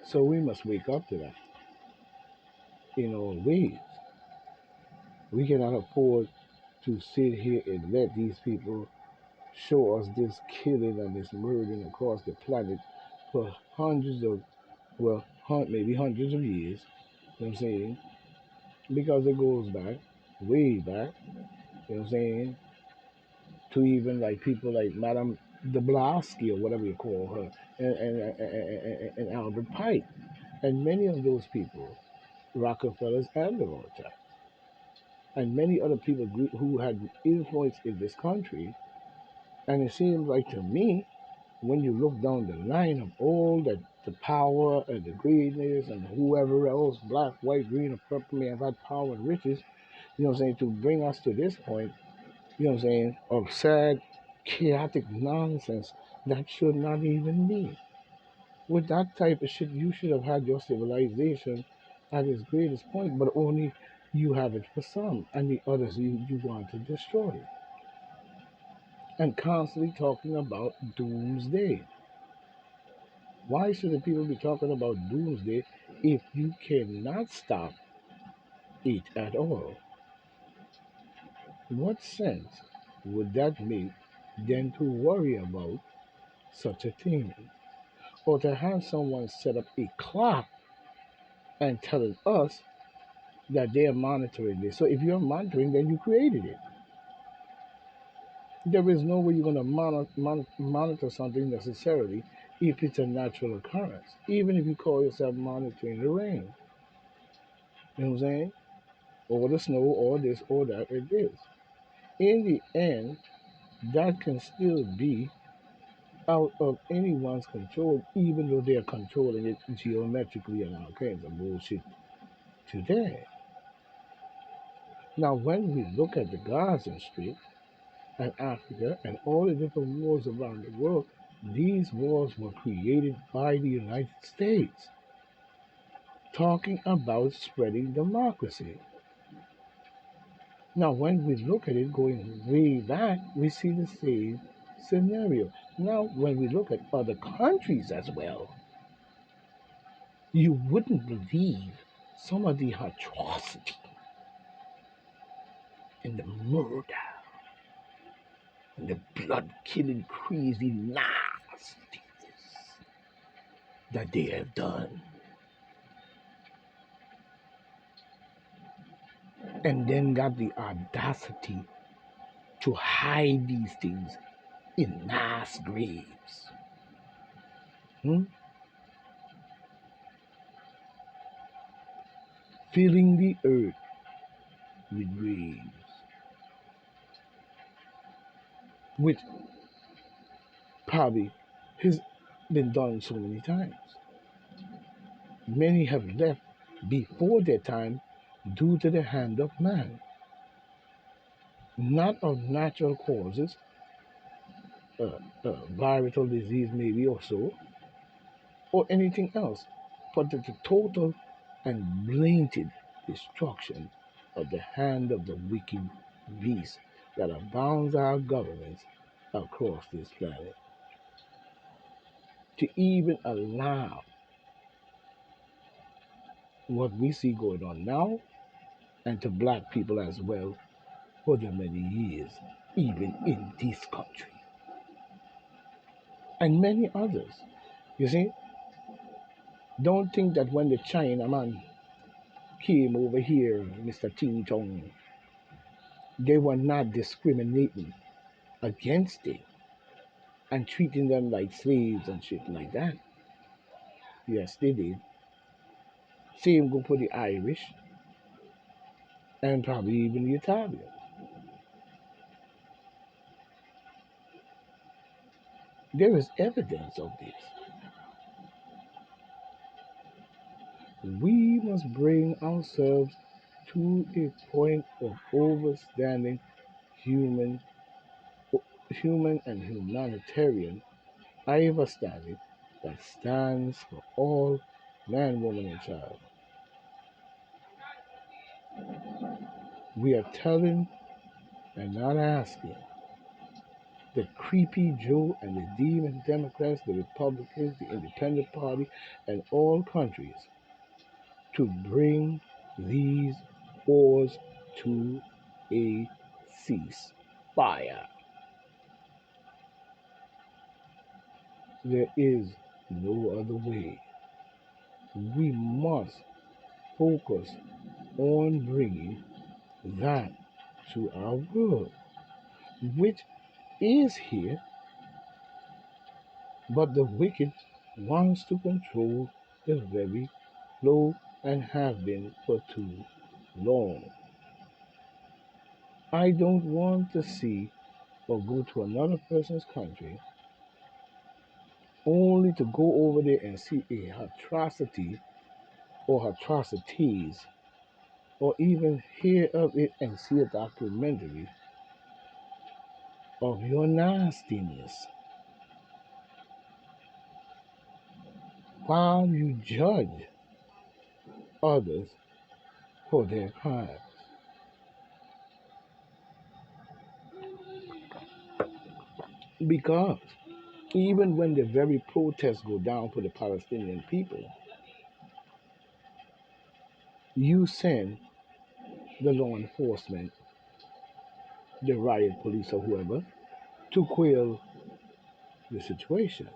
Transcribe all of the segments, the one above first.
So we must wake up to that in all ways. We cannot afford to sit here and let these people show us this killing and this murdering across the planet for hundreds of, well, maybe hundreds of years. You know what I'm saying? Because it goes back, way back. You know what I'm saying? To even like people like Madame de Blasky or whatever you call her, and Albert Pike, and many of those people, Rockefellers and the Rothschilds, and many other people who had influence in this country. And it seems like to me, when you look down the line of all the power and the greatness and whoever else, black, white, green, or purple, may have had power and riches, you know what I'm saying, to bring us to this point, you know what I'm saying, of sad, chaotic nonsense that should not even be. With that type of shit, you should have had your civilization at its greatest point, but only you have it for some, and the others you want to destroy. And constantly talking about doomsday. Why should the people be talking about doomsday if you cannot stop it at all? What sense would that make then to worry about such a thing? Or to have someone set up a clock and telling us that they are monitoring this. So if you're monitoring, then you created it. There is no way you're going to monitor something necessarily if it's a natural occurrence, even if you call yourself monitoring the rain. You know what I'm saying? Or the snow, or this, or that, it is. In the end, that can still be out of anyone's control, even though they're controlling it geometrically and all kinds of bullshit today. Now, when we look at the Gaza Strip and Africa and all the different wars around the world, these wars were created by the United States, talking about spreading democracy. Now, when we look at it going way back, we see the same scenario. Now, when we look at other countries as well, you wouldn't believe some of the atrocity and the murder and the blood killing, crazy nastiness that they have done. And then got the audacity to hide these things in mass graves. Hmm? Filling the earth with graves, which probably has been done so many times. Many have left before their time due to the hand of man, not of natural causes, viral disease maybe or so, or anything else, but the total and blatant destruction of the hand of the wicked beast that abounds our governments across this planet. To even allow what we see going on now and to black people as well for the many years, even in this country and many others. You see, don't think that when the Chinaman came over here, Mr. Ching Chong, they were not discriminating against it and treating them like slaves and shit like that. Yes, they did. Same go for the Irish and probably even the Italians. There is evidence of this. We must bring ourselves to a point of understanding human, human and humanitarian understanding that stands for all man, woman, and child. We are telling and not asking. the creepy Joe and the demon Democrats, the Republicans, the Independent Party, and all countries to bring these wars to a ceasefire. There is no other way. We must focus on bringing that to our world, which is here, but the wicked wants to control the very flow and have been for too long. I don't want to see or go to another person's country only to go over there and see a atrocity or atrocities, or even hear of it and see a documentary of your nastiness while you judge others for their crimes. Because even when the very protests go down for the Palestinian people, you send the law enforcement, the riot police, or whoever to quell the situation.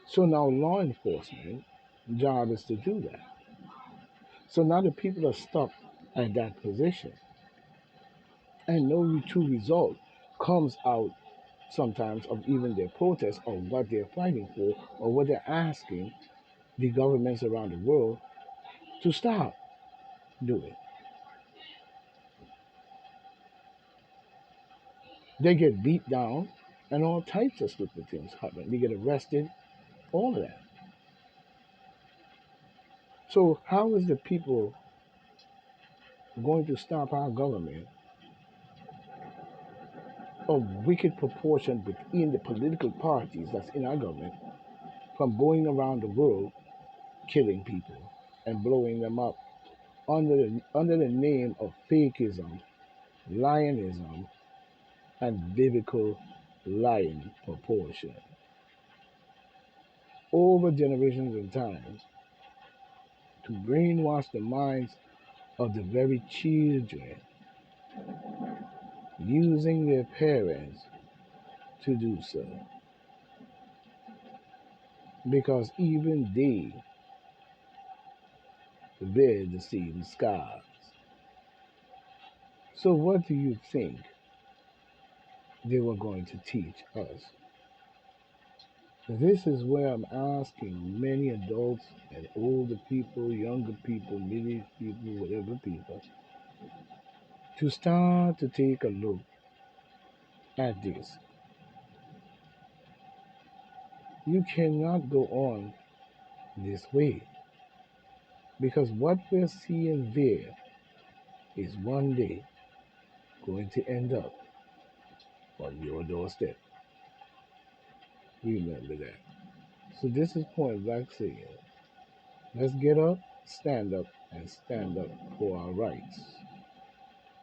So now law enforcement job is to do that. So now the people are stuck at that position, and no true result comes out sometimes of even their protests or what they're fighting for or what they're asking the governments around the world to stop doing. They get beat down and all types of stupid things happen. They get arrested, all of that. So how is the people going to stop our government of wicked proportion within the political parties that's in our government from going around the world killing people and blowing them up under the name of fakeism, lionism, and biblical lying proportion? Over generations and times to brainwash the minds of the very children, using their parents to do so. Because even they bear the same scars. So, what do you think they were going to teach us? This is where I'm asking many adults and older people, younger people, middle people, whatever people, to start to take a look at this. You cannot go on this way because what we're seeing there is one day going to end up on your doorstep. Remember that. So this is point blank saying, let's get up, and stand up for our rights.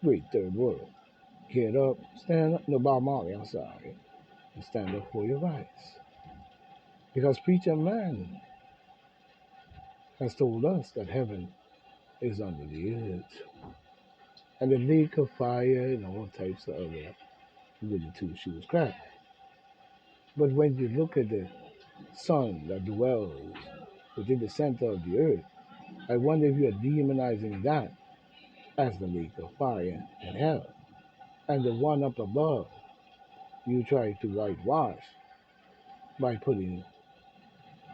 Great third world. Get up, stand up, no Bob Marley, I'm sorry, and stand up for your rights. Because Preacher Man has told us that heaven is under the earth. And the lake of fire and all types of other goody two shoes crap. But when you look at the sun that dwells within the center of the earth, I wonder if you are demonizing that as the lake of fire and hell. And the one up above, you try to whitewash by putting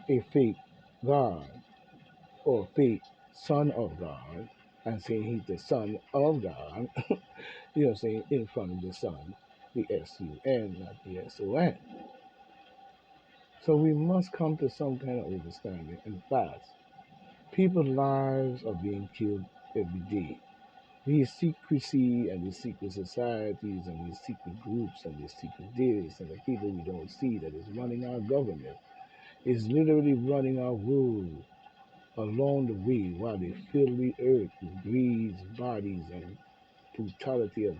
a fake God or fake son of God and saying he's the son of God, you know, saying in front of the son, the S-U-N, not the S-O-N. So we must come to some kind of understanding and fast. People's lives are being killed every day. These secrecy and these secret societies and these secret groups and these secret this and the people we don't see that is running our government is literally running our world along the way while they fill the earth with greeds, bodies, and brutality of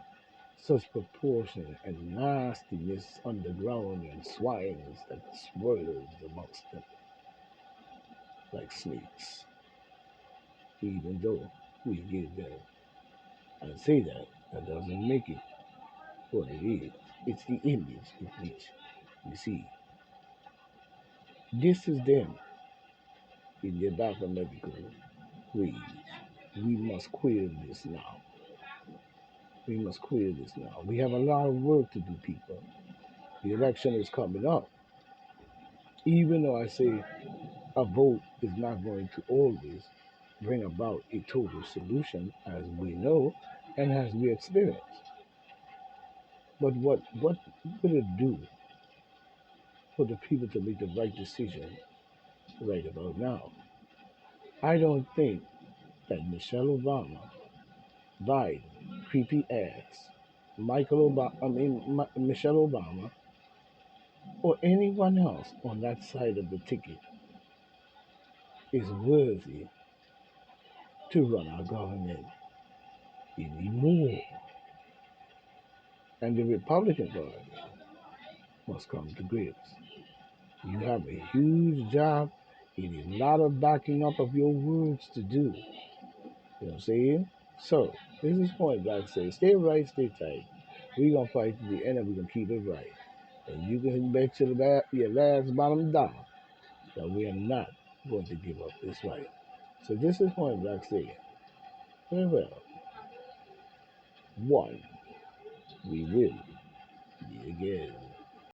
such proportion and nastiness underground and swines that swirls amongst them like snakes, even though we give them and say that doesn't make it what it is. It's the image in which we see. This is them in their biomedical ways. We must queer this now. We must queer this now. We have a lot of work to do, people. The election is coming up. Even though I say a vote is not going to always bring about a total solution, as we know and as we experience. But what will it do for the people to make the right decision right about now? I don't think that Michelle Obama, Biden, creepy ass, Michelle Obama, or anyone else on that side of the ticket is worthy to run our government anymore. And the Republican Party must come to grips. You have a huge job and a lot of backing up of your words to do. You know what I'm saying? So, this is Point Black says, stay right, stay tight. We're going to fight to the end and we're going to keep it right. And you can bet your last bottom dollar that we are not going to give up this fight. So this is Point Black saying, very well, one, we will be again.